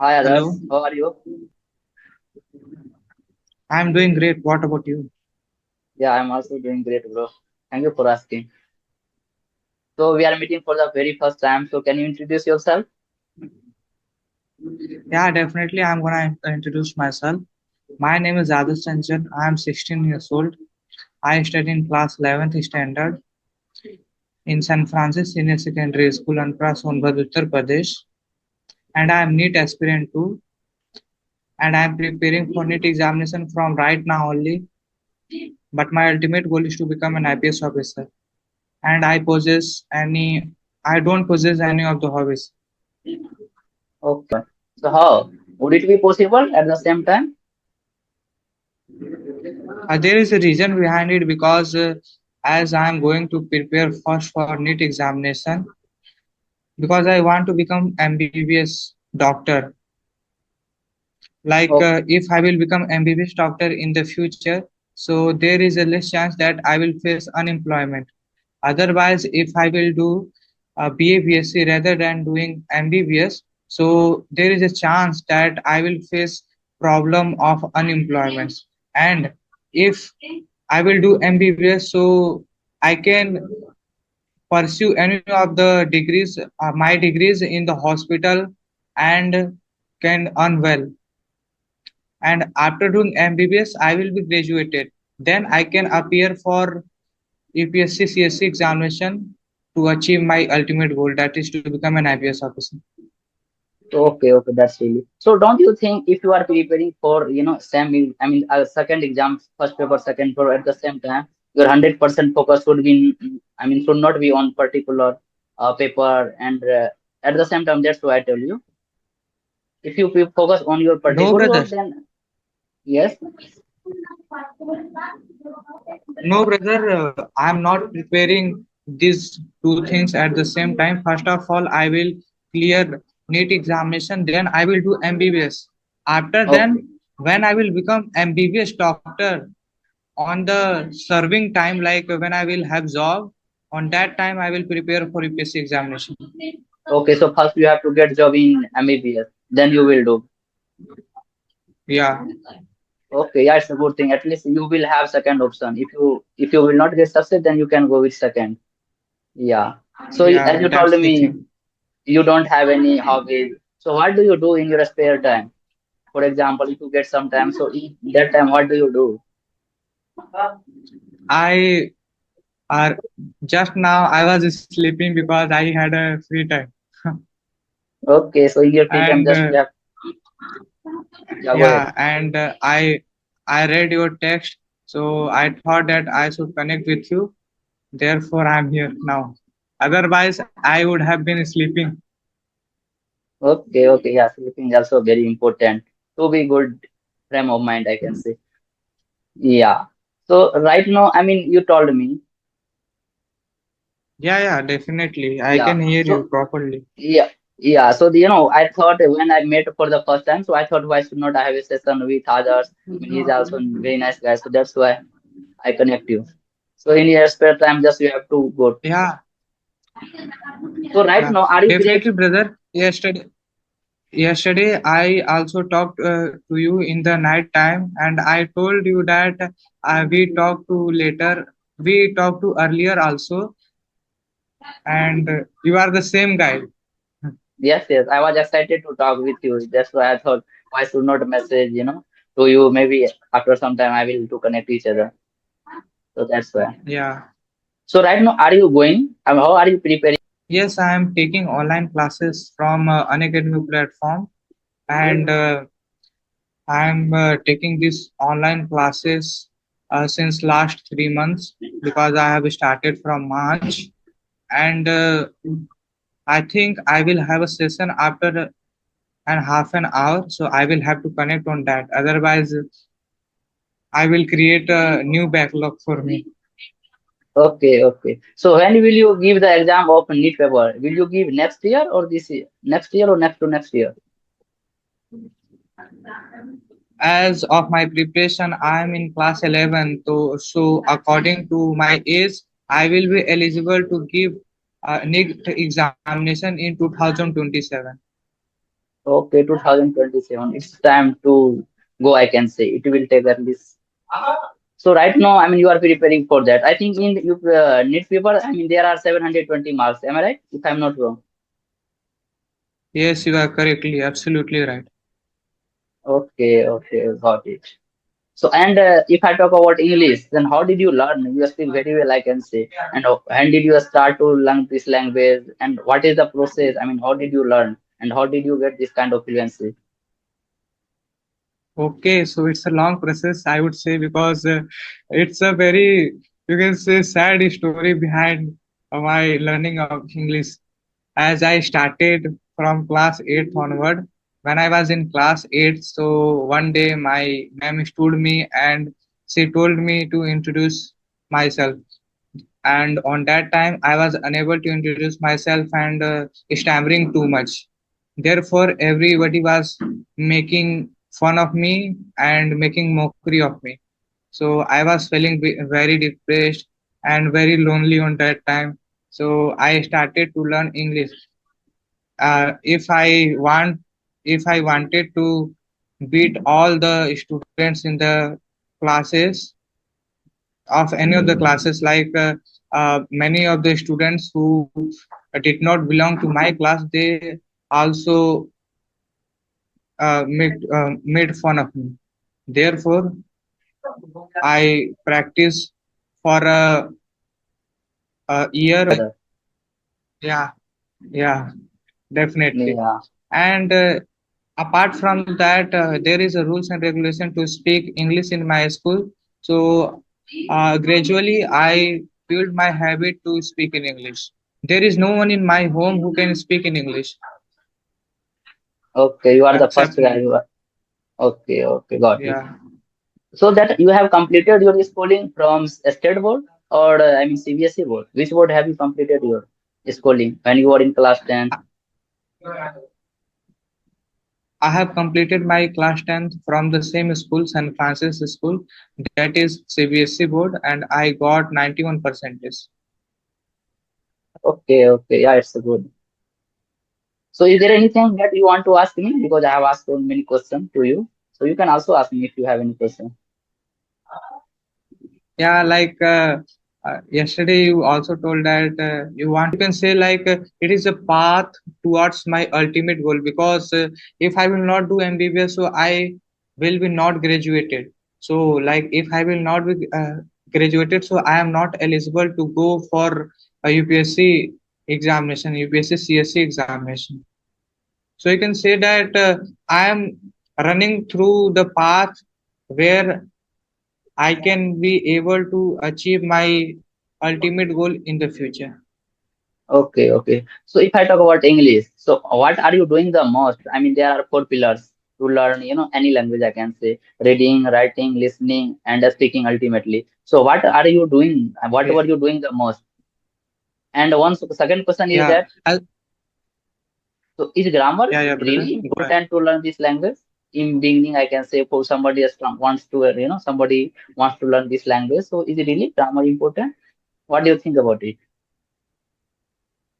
Hi Hello, others, how are you? I'm doing great. What about you? Yeah, I'm also doing great, bro. Thank you for asking. So we are meeting for the very first time. So can you introduce yourself? Yeah, definitely. I'm gonna introduce myself. My name is Adarsh Chanjan. I'm 16 years old. I study in class 11th standard in San Francis Senior Secondary School, Anpra, Sonbhad, Uttar Pradesh. And I'm NEET aspirant too. And I'm preparing for NEET examination from right now only. But my ultimate goal is to become an IPS officer. And I don't possess any of the hobbies. Okay. So how? Would it be possible at the same time? There is a reason behind it because as I am going to prepare first for NEET examination, because I want to become MBBS doctor. Like Okay. if I will become MBBS doctor in the future, so there is a less chance that I will face unemployment. Otherwise, if I will do BA BSc rather than doing MBBS, so there is a chance that I will face problem of unemployment. And if I will do MBBS, so I can pursue any of the degrees, my degrees in the hospital and can earn well. And after doing MBBS, I will be graduated. Then I can appear for UPSC CSC examination to achieve my ultimate goal, that is to become an IPS officer. Okay, that's really. So don't you think if you are preparing for, second exam, first paper, second paper at the same time, your 100% focus should be, should not be on particular paper and at the same time, that's why I tell you. If you focus on your No, particular, brother. then yes. No, brother. I'm not preparing these two things at the same time. First of all, I will clear NEET examination, then I will do MBBS. After Okay. then, when I will become MBBS doctor, on the serving time, like when I will have job, on that time I will prepare for UPSC examination. Okay, so first you have to get job in MBBS, then you will do. Yeah, Okay, yeah, it's a good thing. At least you will have second option. If you will not get success, then you can go with second. Yeah. So yeah, as you told that's the me, thing. you don't have any hobbies. So what do you do in your spare time? For example, if you get some time, so in that time, what do you do? I are just now I was sleeping because I had a free time. Okay, so in your free time, And just you have, yeah, go ahead. yeah, and I read your text, so I thought that I should connect with you. Therefore, I'm here now. Otherwise, I would have been sleeping. Okay, yeah, sleeping is also very important to be good frame of mind, I can say. Yeah. So right now, you told me, Yeah, yeah, definitely. I yeah. can hear you So properly. yeah, yeah. So I thought when I met for the first time, so I thought why should not I have a session with others? He's also a very nice guy, so that's why I connect you. So in your spare time, just you have to go. Yeah, So right yeah, now, are you definitely, free? brother. Yesterday, I also talked to you in the night time, and I told you that we talked to later. We talked to earlier also, and you are the same guy. Yes. I was excited to talk with you. That's why I thought why should not message, to you. Maybe after some time I will to connect each other. So that's why. Yeah. So right now, are you going? How are you preparing? Yes, I am taking online classes from Unacademy platform, and I am taking these online classes since last 3 months because I have started from March, and I think I will have a session after and half an hour, so I will have to connect on that. Otherwise, I will create a new backlog for me. Okay. So when will you give the exam of NEET paper? Will you give next year or this year? Next year or next to next year? As of my preparation, I am in class 11, so according to my age, I will be eligible to give NEET examination in 2027. Okay, 2027. It's time to go, I can say. It will take at least. So right now, I mean, you are preparing for that. I think in you NEET paper, I mean, there are 720 marks. Am I right? If I'm not wrong. Yes, you are correctly, absolutely right. Okay, okay, got it. So, and if I talk about English, then how did you learn? You speak very well, I can say. And when did you start to learn this language? And what is the process? I mean, how did you learn? And how did you get this kind of fluency? Okay, so it's a long process, I would say, because it's a very, you can say, sad story behind my learning of English. As I started from class 8th onward, when I was in class 8, so one day my ma'am stood me and she told me to introduce myself. And on that time, I was unable to introduce myself and stammering too much. Therefore, everybody was making fun of me and making mockery of me. So I was feeling very depressed and very lonely on that time. So I started to learn English. If I wanted to beat all the students in the classes of any of the classes, like many of the students who did not belong to my class, they also made fun of me. Therefore, I practiced for a year. Better. Yeah, yeah, definitely. Yeah. And apart from that, there is a rules and regulation to speak English in my school. So gradually, I build my habit to speak in English. There is no one in my home who can speak in English Okay, you are the first except guy. me. You are. Okay, okay, got it. Yeah. So that you have completed your schooling from state board or I mean CBSE board. Which board have you completed your schooling when you were in class 10? I have completed my class 10th from the same school, St. Francis School, that is CBSE board, and I got 91 percentage. Okay, okay, yeah, it's good. So is there anything that you want to ask me? Because I have asked so many questions to you. So you can also ask me if you have any question. Yeah, like yesterday you also told that you can say like it is a path towards my ultimate goal, because if I will not do MBBS, so I will be not graduated. So like if I will not be graduated, so I am not eligible to go for a UPSC examination, UPSC CSC examination. So you can say that I am running through the path where I can be able to achieve my ultimate goal in the future. Okay, okay. So if I talk about English, so what are you doing the most? I mean, there are four pillars to learn, any language I can say, reading, writing, listening, and speaking ultimately. So what are you doing? What Yeah, were you doing the most? And one second question is yeah, that, so is grammar yeah, brother. really Go ahead. important to learn this language? In beginning, I can say for somebody wants to, somebody wants to learn this language. So is it really grammar important? What do you think about it?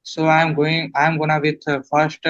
So I'm gonna with first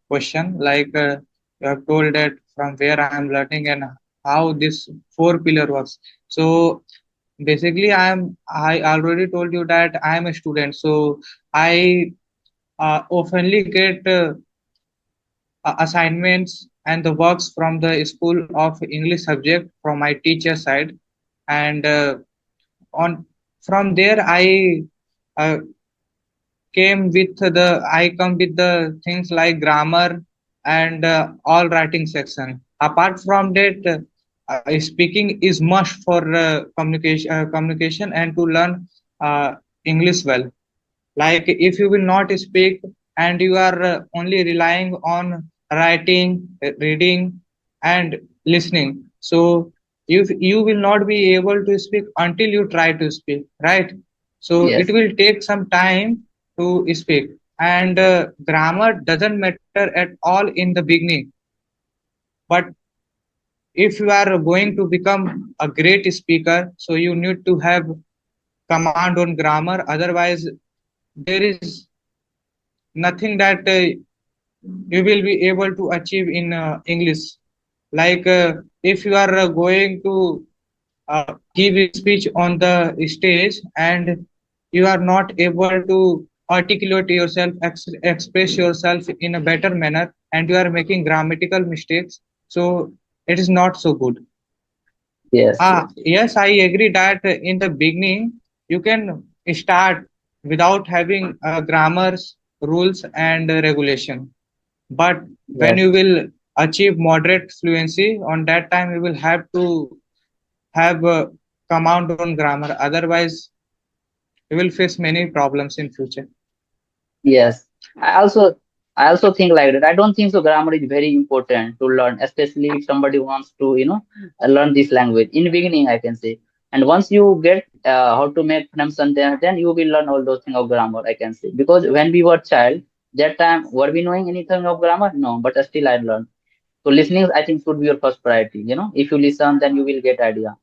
question, like you have told that from where I am learning and how this four pillar works. So basically, I already told you that I am a student. So I oftenly get assignments and the works from the school of English subject from my teacher side, and on from there uh, I come with the things like grammar and all writing section. Apart from that, speaking is must for communication and to learn uh, English well. Like if you will not speak and you are only relying on writing, reading, and listening, so you will not be able to speak until you try to speak, right? So it Yes, will take some time to speak, and grammar doesn't matter at all in the beginning. But if you are going to become a great speaker, so you need to have command on grammar. Otherwise, there is nothing that you will be able to achieve in English. Like if you are going to give a speech on the stage and you are not able to articulate yourself, express yourself in a better manner, and you are making grammatical mistakes, so it is not so good. Yes, yes, Yes, I agree that in the beginning you can start without having grammars, rules, and regulation. But when yes. you will achieve moderate fluency, on that time you will have to have command on grammar. Otherwise, you will face many problems in future. Yes, I also I also think like that. I don't think so. Grammar is very important to learn, especially if somebody wants to, learn this language. In beginning, I can say, and once you get how to make from sentence, then you will learn all those things of grammar. I can say because when we were child, that time were we knowing anything of grammar? No, but still I learned. So listening, I think, should be your first priority. If you listen, then you will get idea.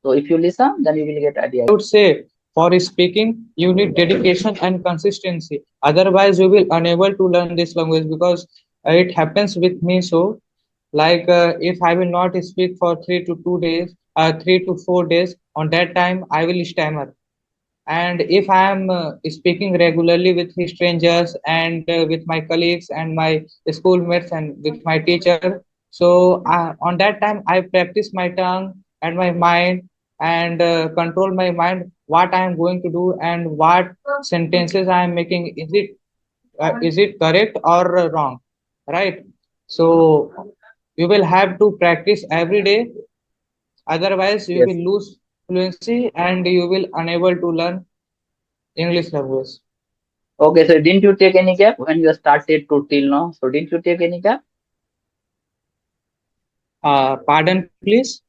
So if you listen, then you will get idea. I would say for speaking, you need dedication and consistency. Otherwise, you will unable to learn this language because it happens with me. So, like if I will not speak for 3 to 2 days, 3 to 4 days, on that time I will stammer. And if I am speaking regularly with strangers and with my colleagues and my schoolmates and with my teacher, so on that time I practice my tongue and my mind and control my mind what I am going to do and what sentences I am making. Is it correct or wrong? Right. So you will have to practice every day. Otherwise, you Yes. will lose fluency and you will unable to learn English language. Okay, so didn't you take any gap when you started to till now? So didn't you take any gap? Pardon, please.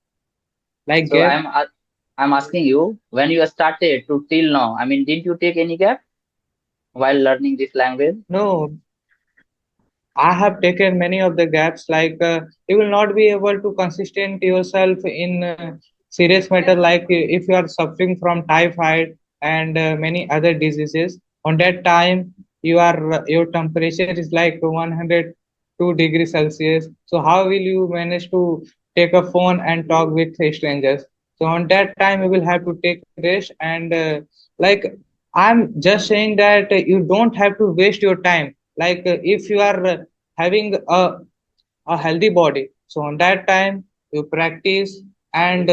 Like So gap? I'm asking you when you started to till now. I mean, didn't you take any gap while learning this language? No, I have taken many of the gaps. Like you will not be able to consistent yourself in serious matter. Like if you are suffering from typhoid and many other diseases, on that time your temperature is like 102 degrees Celsius. So how will you manage to take a phone and talk with strangers? So on that time you will have to take rest and like I'm just saying that you don't have to waste your time. Like if you are having a healthy body, so on that time you practice and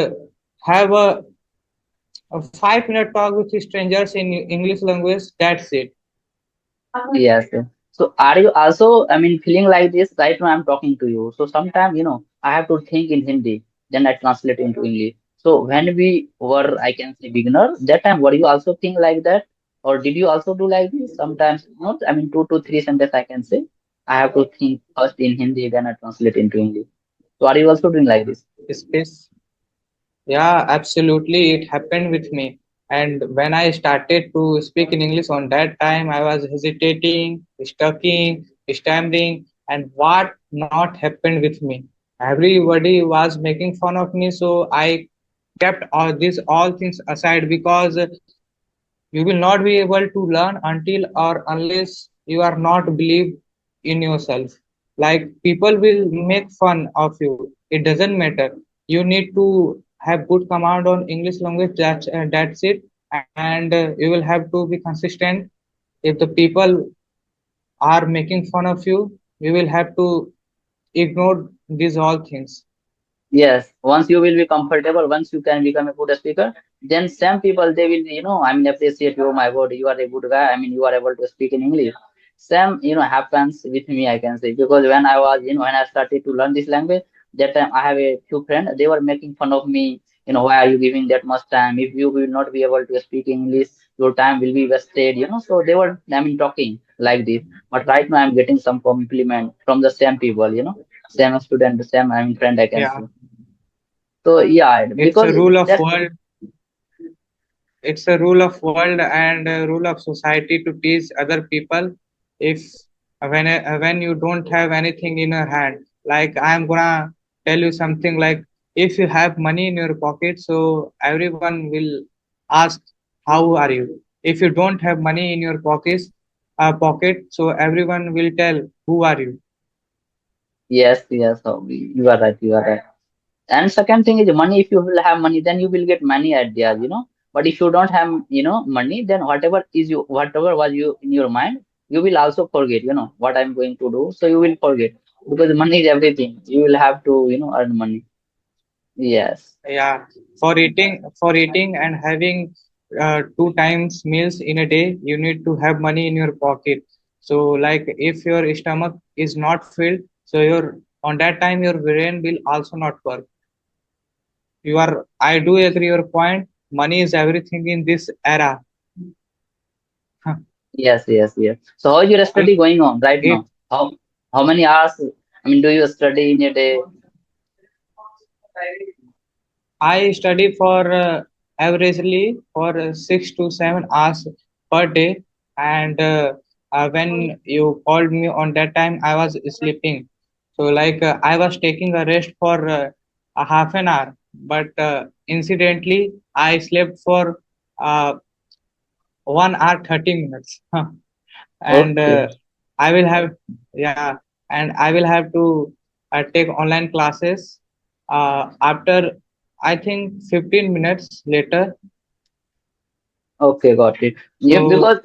have a 5 minute talk with strangers in English language. That's it. Yes. So are you also, I mean, feeling like this right now I'm talking to you. So sometimes, I have to think in Hindi, then I translate into English. So when we were, I can say, beginner, that time were you also think like that? Or did you also do like this? Sometimes, not, I mean, two to three sentences I can say. I have to think first in Hindi, then I translate into English. So are you also doing like this? Space. Yeah, absolutely. It happened with me. And when I started to speak in English on that time, I was hesitating, stucking, stammering, and what not happened with me. Everybody was making fun of me, so I kept all things aside because you will not be able to learn until or unless you are not believe in yourself. Like people will make fun of you, it doesn't matter. You need to have good command on English language. That's it. And you will have to be consistent. If the people are making fun of you, you will have to ignore these all things. Yes, once you will be comfortable, once you can become a good speaker, then some people they will, I mean, appreciate you. Oh my God, you are a good guy. I mean, you are able to speak in English. Same, happens with me, I can say, because when I was, when I started to learn this language, that time I have a few friends, they were making fun of me. Why are you giving that much time? If you will not be able to speak English, your time will be wasted. So they were, I mean, talking like this. But right now, I'm getting some compliment from the same people. Same student, same, I mean, friend, I can Yeah, say. So yeah, it's a because rule of that's world. It's a rule of world and a rule of society to teach other people. If when you don't have anything in your hand, like I'm gonna tell you something like if you have money in your pocket, so everyone will ask how are you. If you don't have money in your pockets, pocket, so everyone will tell who are you. Yes, yes, you are right, you are right. And second thing is money. If you will have money, then you will get many ideas. But if you don't have, money, then whatever was you in your mind, you will also forget, what I'm going to do. So you will forget because money is everything. You will have to, earn money. Yes, Yeah, for eating and having two times meals in a day, you need to have money in your pocket. So like if your stomach is not filled, so your on that time your brain will also not work. I do agree your point. Money is everything in this era. yes, yes, yes. So how is your If study going on right if now? How many hours? I mean, do you study in a day? I study for averagely for 6 to 7 hours per day, and when you called me on that time, I was sleeping. So like I was taking a rest for a half an hour, but incidentally I slept for uh, 1 hour 30 minutes, and Okay, I will have yeah, and I will have to take online classes after I think 15 minutes later. okay, got it. Yeah, So because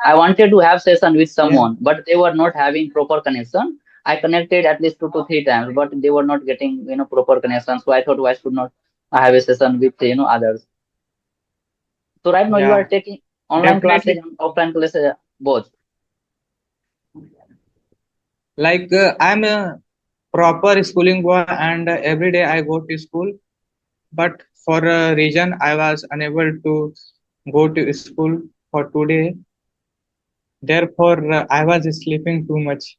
I wanted to have session with yeah, someone, but they were not having proper connection. I connected at least 2 to 3 times, but they were not getting proper connection. So I thought why should not I have a session with others. So right now you are yeah, taking online classes definitely. and offline classes both. Like I'm a proper schooling boy, and every day I go to school. But for a reason, I was unable to go to school for today. Therefore, I was sleeping too much.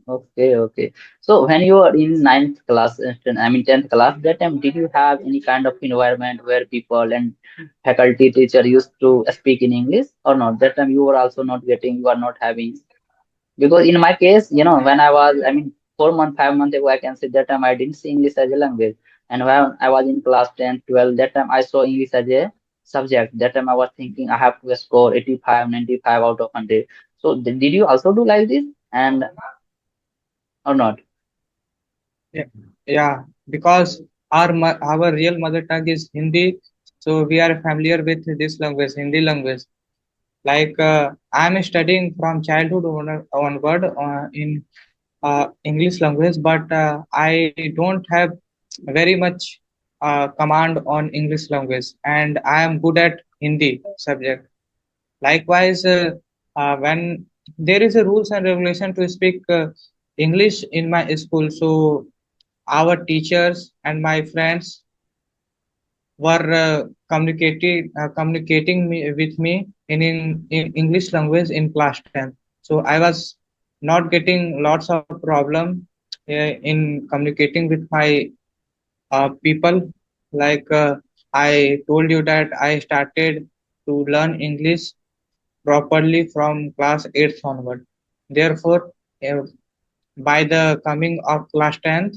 Okay, okay. So when you are in ninth class, I mean 10th class, that time did you have any kind of environment where people and faculty teacher used to speak in English or not? That time you were also not getting, you are not having. Because in my case, when I was, I mean, 4 months, 5 months ago, I can say that time I didn't see English as a language. And when I was in class 10, 12, that time I saw English as a subject. That time I was thinking I have to score 85, 95 out of 100. So did you also do like this and or not? Yeah, yeah, because our real mother tongue is Hindi, so we are familiar with this language, Hindi language. Like I'm studying from childhood onward in English language, but I don't have very much command on English language, and I am good at Hindi subject. Likewise, when there is a rules and regulation to speak English in my school, so our teachers and my friends were with me in English language in class 10. So I was not getting lots of problem in communicating with my people. Like I told you that I started to learn English properly from class 8th onward. Therefore, uh, by the coming of class 10th,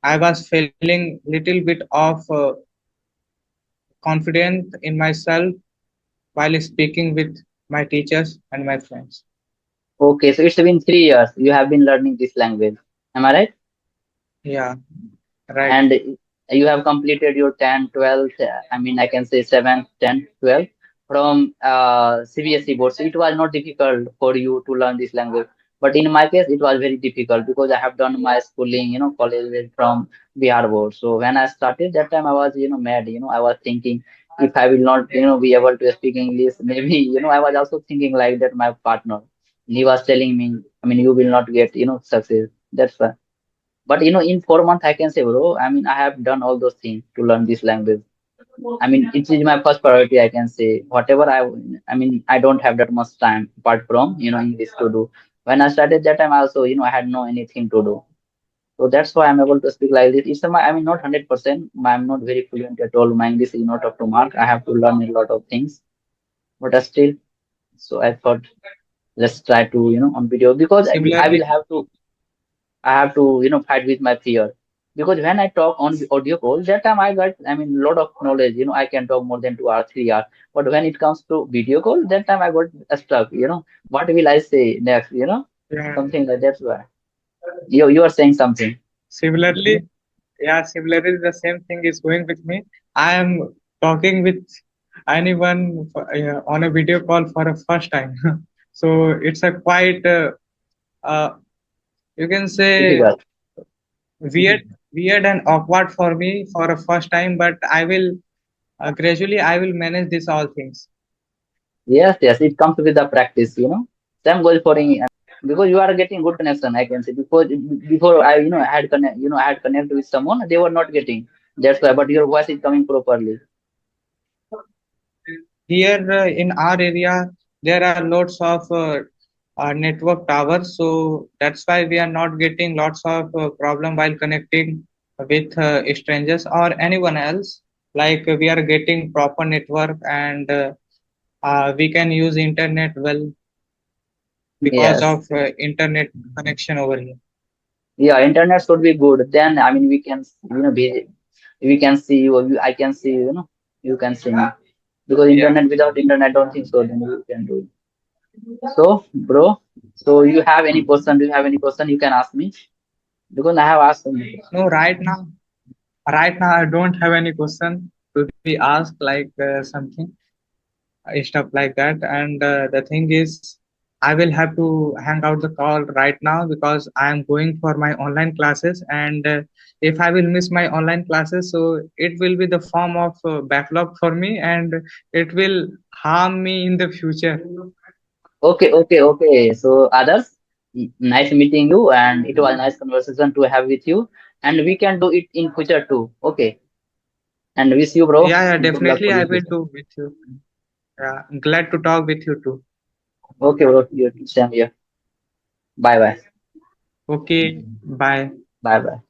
I was feeling little bit of confident in myself while speaking with my teachers and my friends. Okay, so it's been 3 years you have been learning this language. Am I right? Yeah, right. And you have completed your 10th, 12th, I mean, I can say 7th, 10th, 12th from CBSE board. So it was not difficult for you to learn this language. But in my case, it was very difficult because I have done my schooling, college from Bihar board. So when I started that time, I was, mad, I was thinking if I will not, be able to speak English, maybe, I was also thinking like that my partner. He was telling me, I mean, you will not get, success. That's why. But in 4 months, I can say, bro, I mean, I have done all those things to learn this language. I mean, it is my first priority, I can say. Whatever I mean, I don't have that much time apart from, English to do. When I started that time, also, I had no anything to do. So that's why I'm able to speak like this. I mean, not 100%. I'm not very fluent at all. My English is not up to mark. I have to learn a lot of things. But still, so I thought, let's try to, on video because I Similarly, will have to, fight with my fear Because when I talk on the audio call, that time I got, I mean, lot of knowledge. I can talk more than 2 hours, 3 hours. But when it comes to video call, that time I got stuck. What will I say next? Yeah. Something like that's why. You are saying something. Similarly, yeah, similarly, the same thing is going with me. I am talking with anyone on a video call for a first time. So it's a quite, uh, you can say, Difficult. weird, weird and awkward for me for a first time. But I will gradually, I will manage this all things. Yes, yes, it comes with the practice. Same goes for me, because you are getting good connection, I can say. Before I had I had connect with someone, they were not getting. That's why. But your voice is coming properly. Here in our area, there are lots of network towers, so that's why we are not getting lots of problem while connecting with strangers or anyone else. Like we are getting proper network and we can use internet well because Yes. of internet connection over here. Yeah, internet should be good. Then I mean we can see you. I can see you. You can see me. Because Yeah, internet, without internet, I don't think so. Then you can do it. So, bro. So you have any question? Do you have any question? You can ask me, because I have asked some. no, right now I don't have any question to be asked like something stuff like that. And the thing is, I will have to hang out the call right now because I am going for my online classes. And if I will miss my online classes, so it will be the form of backlog for me and it will harm me in the future. Okay, okay, okay. So, others, nice meeting you, and it was nice conversation to have with you, and we can do it in future too. Okay, and wish you, bro, Yeah, yeah, good luck definitely for I your will future. do with you. Yeah, glad to talk with you too. Okay, bro, you same here. Bye, bye, Okay, bye. bye, bye.